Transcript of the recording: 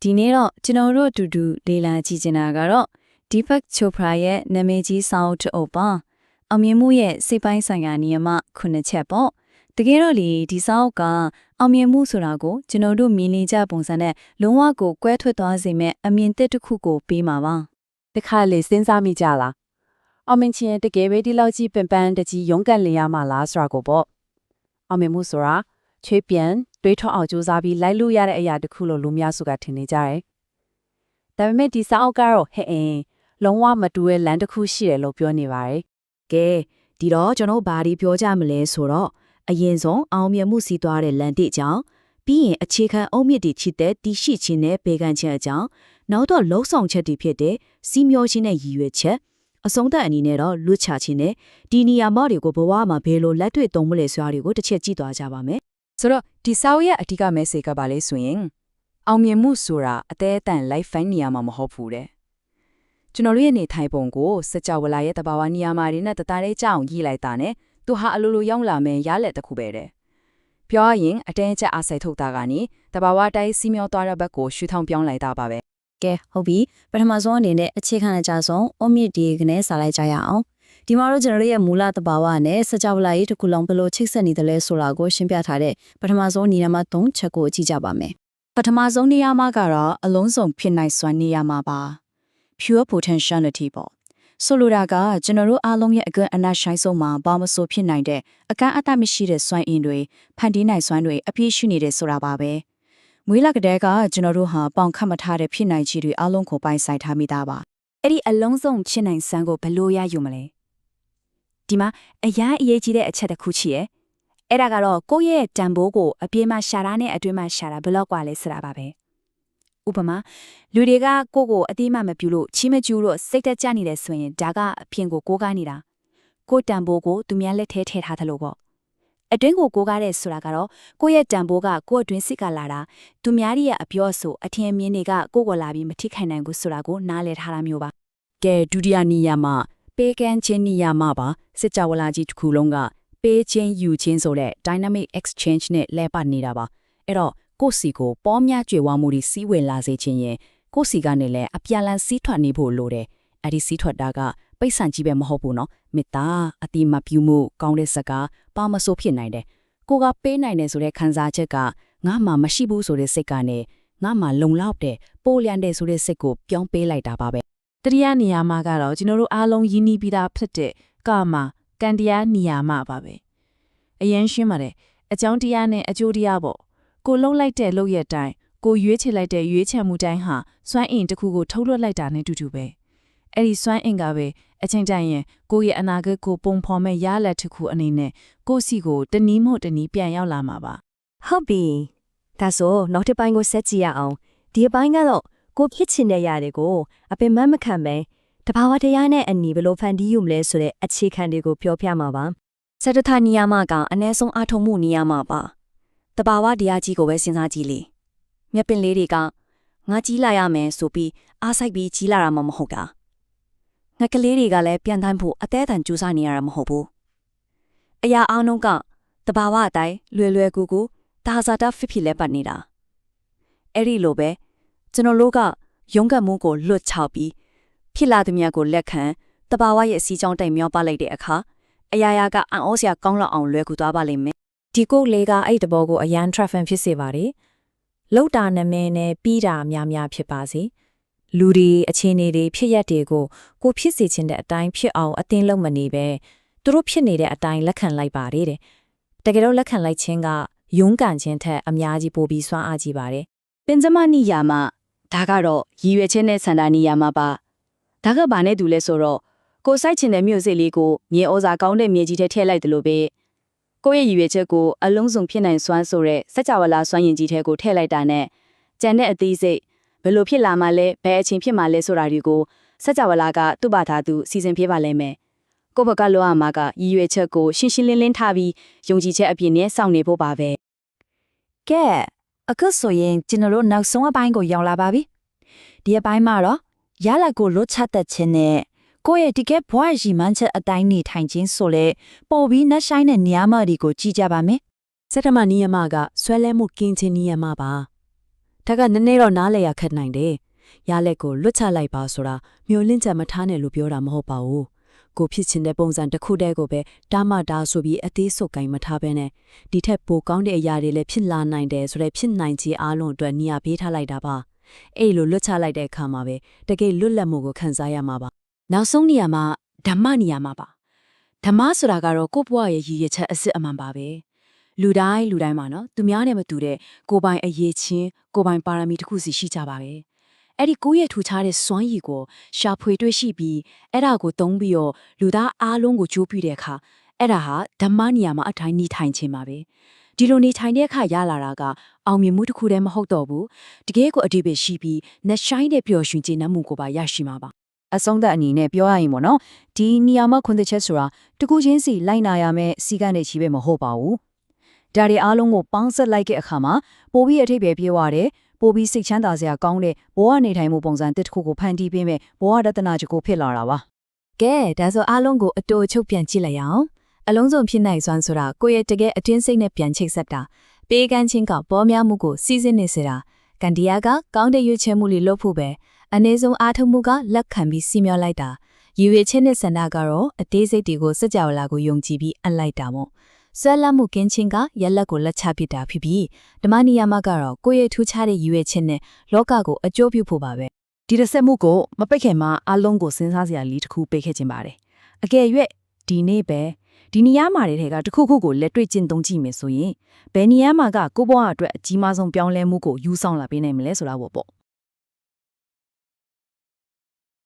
ဒီနေ့တော့ကျွန်တော်တို့အတူတူလေ့လာကြည့်ချင်တာကတော့ Deepak Chopra ရဲ့နာမည်ကြီးစာအုပ်တစ်အုပ်ပါအောင်မြင်မှုရဲ့စိတ်ပိုင်းဆိုင်ရာနိယမ9ချက်ပေါ့တကယ်တော့လေဒီစာအုပ်ကအောင်မြင်မှုဆိုတာကိုကျွန်တော်တို့မြင်နေကြပုံစံနဲ့လုံးဝကိုကွဲထွက်သွားစေမဲ့အမြင်တစ်ခုကိုပေးမှာပါတခါလေစဉ်းစားမိကြလားအောင်မြင်ခြင်းတကယ်ပဲဒီလောက်ကြီးပင်ပန်းတကြီးရုန်းကန်လျာမှာလားဆိုတာကိုပေါ့အောင်မြင်မှုဆိုတာချွေးပြန်တွေးထောအောင်ကြိုးစားပြီးလိုက်လို့ရတဲ့အရာတစ်ခုလို့လူများစုကထင်နေကြတယ်ဒါပေမဲ့ဒီစာအုပ်ကတော့ဟဲ့လုံးဝမတူတဲ့လမ်းတစ်ခုရှိတယ်လို့ပြောနေပါတယ်ကဲဒီတော့ကျွန်တော်ဘာဒီပြောကြမလဲဆိုတော့အရင်ဆုံးအောင်မြင်မှုစီးသွားတဲ့လမ်းတစ်ကြောင်းပြီးရင်အခြေခံအုံမြင့်တီချစ်တဲ့တီရှိခြင်းနဲ့ပေကန်ခြင်းအကြောင်းနောက်တော့လှုပ်ဆောင်ချက်တွေဖြစ်တဲ့စီမျောခြင်းနဲ့ရည်ရွယ်ချက်အဆုံးသတ်အနေနဲ့တော့လွတ်ချခြင်းနဲ့ဒီနေရာမတွေကိုဘဝမှာဘယ်လိုလက်တွေ့သုံးမလဲဆိုတာတွေကိုတစ်ချက်ကြည့်သွားကြပါမယ်ဆိုတော့ဒီစာအုပ်ရဲ့အဓိက message ကပါလဲဆိုရင်အောင်မြင်မှုဆိုတာအသေးအတန် life fan နေရာမှာမဟုတ်ဘူးတဲ့ကျွန်တော်တို့ရဲ့နေထိုင်ပုံကိုစကြဝဠာရဲ့တဘာဝနေရာမှာတွေနဲ့တသားလေးကြောင်ကြီးလိုက်တာနဲ့သူဟာအလိုလိုရောက်လာမယ်ရလက်တစ်ခုပဲတဲ့ပြောရရင်အတင်းအကျပ်အားစိုက်ထုတ်တာကနေတဘာဝတိုင်းစီးမျောသွားတဲ့ဘက်ကိုရှူထောင်ပြောင်းလိုက်တာပါပဲကဲဟုတ်ပြီပထမဆုံးအနေနဲ့အခြေခံအကြဆုံးအုံမြင့်ဒီကနေစာလိုက်ကြရအောင်ဒီမှာတော့ကျွန်တော်တို့ရဲ့မူလတဘာဝနဲ့စကြဝဠာရေးတစ်ခုလုံးဘယ်လိုချိတ်ဆက်နေတယ်လဲဆိုတာကိုရှင်းပြထားတဲ့ပထမဆုံးနေရာမှာ3ချက်ကိုကြည့်ကြပါမယ်ပထမဆုံးနေရာမှာကတော့အလုံးစုံဖြစ်နိုင်စွမ်းနေရာမှာပါ pure potentiality ပေါ့ဆိုလိုတာကကျွန်တော်တို့အားလုံးရဲ့အကန့်အနက်ရှိုင်းဆုံးမှာဘာမဆိုဖြစ်နိုင်တဲ့အကန့်အသတ်မရှိတဲ့စွမ်းအင်တွေဖန်တီးနိုင်စွမ်းတွေအပြည့်ရှိနေတဲ့ဆိုတာပါပဲမွေးလာကတဲ့ကကျွန်တော်တို့ဟာပေါင်ခတ်မထားတဲ့ဖြစ်နိုင်ခြေတွေအားလုံးကိုပိုင်ဆိုင်ထားမိတာပါအဲ့ဒီအလုံးစုံဖြစ်နိုင်စွမ်းကိုဘယ်လိုရယူမလဲဒီမှာအရေးအရေးကြီးတဲ့အချက်တစ်ခုရှိရဲ့အဲ့ဒါကတော့ကိုယ့်ရဲ့တန်ဖိုးကိုအပြေးမှရှာတာနဲ့အတွင်းမှရှာတာဘယ်လောက်กว่าလဲဆိုတာပါပဲဥပမာလူတွေကကိုယ့်ကိုအတိမမပြူလို့ချီးမကျူးလို့စိတ်တက်ကြနေတယ်ဆိုရင်ဒါကအဖြစ်ကိုကိုးကားနေတာကိုယ့်တန်ဖိုးကိုသူများလက်ထဲထည့်ထားသလိုပေါ့အတွင်းကိုကိုးကားတဲ့ဆိုတာကတော့ကိုယ့်ရဲ့တန်ဖိုးကကိုယ့်အတွင်းစစ်ကလာတာသူများရဲ့အပြောဆိုအထင်အမြင်တွေကကိုယ့်ကိုလာပြီးမထိခိုင်နိုင်ဘူးဆိုတာကိုနားလည်ထားတာမျိုးပါကဲဒုတိယနေရာမှာပေးကမ်းခြင်းနေရာမှာပါစစ်ကြဝဠာကြီးတစ်ခုလုံးကပေးခြင်းယူခြင်းဆိုတဲ့ dynamic exchange နဲ့လဲပတ်နေတာပါအဲ့တော့ကိုယ့်စီကိုပေါများကြွယ်ဝမှုတွေစီးဝင်လာစေခြင်းရင်ကိုယ့်စီကနေလည်းအပြန်လန်းစီးထွက်နေဖို့လိုတယ်အဲ့ဒီစီးထွက်တာကပိတ်ဆန်ကြီးပဲမဟုတ်ဘူးနော်မေတ္တာအတိမပြူမှုကောင်းတဲ့စကားပါမဆိုးဖြစ်နိုင်တယ်ကိုကပေးနိုင်တယ်ဆိုတဲ့ခံစားချက်ကငါမှမရှိဘူးဆိုတဲ့စိတ်ကနေငါမှလုံလောက်တယ်ပိုလျန်တယ်ဆိုတဲ့စိတ်ကိုပြောင်းပေးလိုက်တာပါပဲတတိယနေရာမှာကတော့ကျွန်တော်တို့အားလုံးယဉ်နီးပြီးသားဖြစ်တဲ့ကာမကံတရားနေရာမှာပါပဲအရင်ရှင်းပါတယ်အကြောင်းတရားနဲ့အကျိုးတရားပေါ့ကိုလှုပ်လိုက်တဲ့လှုပ်ရဲ့တိုင်းကိုရွေးချယ်လိုက်တဲ့ရွေးချယ်မှုတိုင်းဟာစွမ်းအင်တစ်ခုကိုထုတ်လွှတ်လိုက်တာနဲ့တူတူပဲအဲ့ဒီစွမ်းအင်ကပဲအချိန်တိုင်းရင်ကိုရဲ့အနာဂတ်ကိုပုံဖော်မဲ့ရလက်တစ်ခုအနေနဲ့ကိုစီကိုတနည်းမို့တနည်းပြန်ရောက်လာမှာပါဟုတ်ပြီဒါဆိုနောက်တစ်ပိုင်းကိုဆက်ကြည့်ရအောင်ဒီအပိုင်းကတော့ကိုဖြစ်ချင်တဲ့ຢာတွေကိုအပင်မခံပဲတဘာဝတရားနဲ့အညီဘယ်လိုဖန်တီးယူမလဲဆိုတဲ့အခြေခံတွေကိုပြောပြမှာပါစတထနိယမကအနည်းဆုံးအထုံမှုနိယမပါတဘာဝတရားကြီးကိုပဲစဉ်းစားကြည့်လေမြက်ပင်လေးတွေကငါကြီးလာရမယ်ဆိုပြီးအားစိုက်ပြီးကြီးလာတာမှမဟုတ်တာငါကလေးတွေကလည်းပြန်တိုင်းဖို့အသေးအတန်ကြိုးစားနေရတာမဟုတ်ဘူးအရာအားလုံးကတဘာဝအတိုင်းလွယ်ကူကူဒါဇာတာဖြစ်လဲပတ်နေတာအဲ့ဒီလိုပဲကျွန်တော်တို့ကရုန်းကန်မှုကိုလွတ်ချောက်ပြီးဖြစ်လာသည်များကိုလက်ခံတဘာဝရဲ့အစည်းအကြောင်းတိုင်မျောပါလိုက်တဲ့အခါအရာရာကအံ့ဩစရာကောင်းလောက်အောင်လွယ်ကူသွားပါလိမ့်မယ်ဒီကုတ်လေးကအဲ့တဘောကိုအရန် traffic ဖြစ်စေပါတယ်လောက်တာနမဲနဲ့ပြီးတာများဖြစ်ပါစေလူတွေအခြေအနေတွေဖြစ်ရက်တွေကိုကိုဖြစ်စေချင်တဲ့အတိုင်းဖြစ်အောင်အတင်းလုံးမနေပဲသူတို့ဖြစ်နေတဲ့အတိုင်းလက်ခံလိုက်ပါတယ်တဲ့တကယ်တော့လက်ခံလိုက်ခြင်းကယုံကန်ခြင်းထက်အများကြီးပိုပြီးစွမ်းအားကြီးပါတယ်ပင်စမနိယာမဒါကတော့ရည်ရွယ်ခြင်းနဲ့စန္ဒာနိယာမပါဒါကဘာနဲ့တူလဲဆိုတော့ကိုစိုက်ချင်တဲ့မြို့စိတ်လေးကိုမြေဩဇာကောင်းတဲ့မြေကြီးထဲထည့်လိုက်တယ်လို့ပဲကိုယ့်ရဲ့ရည်ရွယ်ချက်ကိုအလုံးစုံဖြစ်နိုင်စွမ်းဆိုတဲ့စကြဝဠာစွမ်းရည်ကြီးထဲကိုထည့်လိုက်တာနဲ့ကြံတဲ့အသေးစိတ်ဘယ်လိုဖြစ်လာမှလဲဘယ်အချိန်ဖြစ်မှလဲဆိုတာတွေကိုစကြဝဠာကသူ့ဘာသာသူစီစဉ်ပေးပါလိမ့်မယ်ကိုယ့်ဘက်ကလိုအပ်မှာကရည်ရွယ်ချက်ကိုရှင်းရှင်းလင်းလင်းထားပြီးယုံကြည်ချက်အပြည့်နဲ့စောင့်နေဖို့ပါပဲကဲအခုဆိုရင်ကျွန်တော်တို့နောက်ဆုံးအပိုင်းကိုရောက်လာပါပြီဒီအပိုင်းမှာတော့ရလက်ကိုလွတ်ချတဲ့ခြင်းနဲ့ကိုယ့်ရဲ့တကယ်ဘဝရည်မှန်းချက်အတိုင်းနေထိုင်ခြင်းဆိုလေပေါ်ပြီးနှဆိုင်တဲ့နေရာမှဒီကိုကြည့်ကြပါမယ်စတမနိယမကဆွဲလဲမှုကင်းခြင်းနိယမပါ ဒါကနည်းနည်းတော့နားလည်ရခက်နိုင်တယ်ရလက်ကိုလွတ်ချလိုက်ပါဆိုတာမျိုးလင့်ချက်မထားနဲ့လို့ပြောတာမဟုတ်ပါဘူးကိုဖြစ်ချင်တဲ့ပုံစံတစ်ခုတည်းကိုပဲတားမတားဆိုပြီးအသေးဆုပ်ကိုင်းမထားဘဲနဲ့ဒီထက်ပိုကောင်းတဲ့အရာတွေလည်းဖြစ်လာနိုင်တယ်ဆိုတဲ့ဖြစ်နိုင်ခြေအားလုံးအတွက်နေရာပေးထားလိုက်တာပါအဲ့လိုလွတ်ချလိုက်တဲ့အခါမှာပဲတကယ်လွတ်လပ်မှုကိုခံစားရမှာပါနောက်ဆုံးနေရာမှာဓမ္မနေရာမှာပါဓမ္မဆိုတာကတော့ကိုယ့်ဘဝရဲ့ရည်ရည်ချက်အစစ်အမှန်ပါပဲလူတိုင်းမှာနော်သူများနဲ့မတူတဲ့ကိုယ်ပိုင်အရေးချင်းကိုယ်ပိုင်ပါရမီတစ်ခုစီရှိကြပါပဲအဲ့ဒီကိုယ့်ရဲ့ထူခြားတဲ့စွမ်းရည်ကိုရှာဖွေတွေ့ရှိပြီးအဲ့ဒါကိုသုံးပြီးတော့လူသားအားလုံးကိုကြိုးပြတဲ့အခါအဲ့ဒါဟာဓမ္မနေရာမှာအထိုင်နေထိုင်ခြင်းပါပဲဒီလိုနေထိုင်တဲ့အခါရလာတာကအောင်မြင်မှုတစ်ခုတည်းမဟုတ်တော့ဘူးတကယ်ကိုအတိပ္ပယ်ရှိပြီးနှဆိုင်တဲ့ပျော်ရွှင်ခြင်းမှုကိုပါရရှိမှာပါအဆုံးသက်အနေနဲ့ပြောရရင်ပေါ့နော်ဒီနေရာမှာခွင့်သက်ချက်ဆိုတာတကူချင်းစီလိုက်နာရမယ့်စီကံတွေချီပဲမဟုတ်ပါဘူးဒါတွေအားလုံးကိုပေါင်းစပ်လိုက်တဲ့အခါမှာပိုပြီးအထိပ္ပယ်ပြေသွားတယ်ပိုပြီးစိတ်ချမ်းသာစရာကောင်းတဲ့ဘဝနေထိုင်မှုပုံစံတစ်ခုကိုဖန်တီးပေးမယ်ဘဝတဒနာချက်ကိုဖြစ်လာတာပါကဲဒါဆိုအားလုံးကိုအတူချုပ်ပြန်ကြည့်လိုက်အောင်အလုံးစုံဖြစ်နိုင်စွမ်းဆိုတာကိုယ့်ရဲ့တကယ်အတွင်းစိတ်နဲ့ပြန်ချိတ်ဆက်တာပေးကမ်းခြင်းကပေါ်များမှုကိုစီစဉ်နေစေတာကန်ဒီယာကကောင်းတဲ့ရွေးချယ်မှုတွေလုပ်ဖို့ပဲအနည်းဆုံးအားထုတ်မှုကလက်ခံပြီးစီမျောလိုက်တာရွေချင်းနဲ့ဆန္ဒကတော့အသေးစိတ်တွေကိုစကြဝဠာကိုယုံကြည်ပြီးအပ်လိုက်တာမို့ဆွဲလမ်းမှုကင်းချင်းကရက်လက်ကိုလက်ချပစ်တာဖြစ်ပြီးဓမ္မနိယမကတော့ကိုယ့်ရဲ့ထူးခြားတဲ့ရွေချင်းနဲ့လောကကိုအကျိုးပြုဖို့ပါပဲဒီတစ်ဆက်မှုကိုမပိတ်ခင်မှာအလုံးကိုစဉ်းစားစရာလေးတစ်ခုပေးခဲ့ခြင်းပါတယ်အကယ်၍ဒီနေ့ပဲဒီနေရာမှာတဲ့ကတစ်ခုခုကိုလက်တွေ့ကျင့်သုံးကြည့်မယ်ဆိုရင်ဘယ်နေရာမှာကကိုယ့်ဘဝအတွက်အကြီးမားဆုံးပြောင်းလဲမှုကိုယူဆောင်လာပေးနိုင်မလဲဆိုတာပေါ့